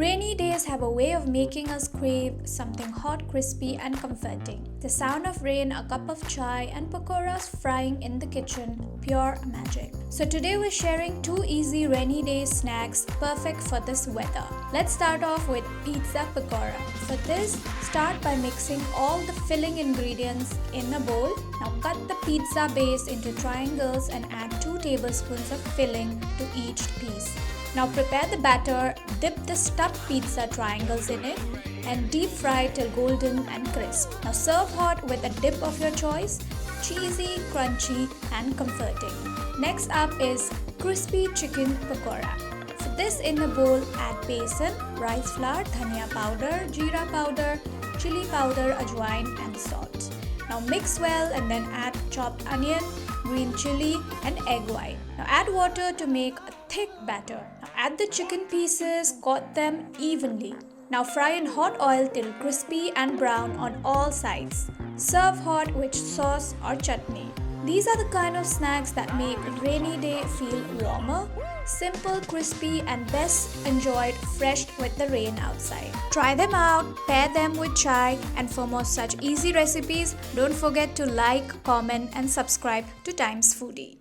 Rainy days have a way of making us crave something hot, crispy, and comforting. The sound of rain, a cup of chai, and pakoras frying in the kitchen, pure magic. So today we're sharing two easy rainy day snacks perfect for this weather. Let's start off with pizza pakora. For this, start by mixing all the filling ingredients in a bowl. Now cut the pizza base into triangles and add 2 tablespoons of filling to each piece. Now prepare the batter, dip the stuffed pizza triangles in it and deep fry till golden and crisp. Now serve hot with a dip of your choice, cheesy, crunchy and comforting. Next up is Crispy Chicken Pakoda. For this, in a bowl add besan, rice flour, dhania powder, jeera powder, chili powder, ajwain and salt. Now mix well and then add chopped onion, green chili and egg white. Now add water to make a thick batter. Now add the chicken pieces, coat them evenly. Now fry in hot oil till crispy and brown on all sides. Serve hot with sauce or chutney. These are the kind of snacks that make a rainy day feel warmer, simple, crispy and best enjoyed fresh with the rain outside. Try them out, pair them with chai, and for more such easy recipes, don't forget to like, comment and subscribe to Times Foodie.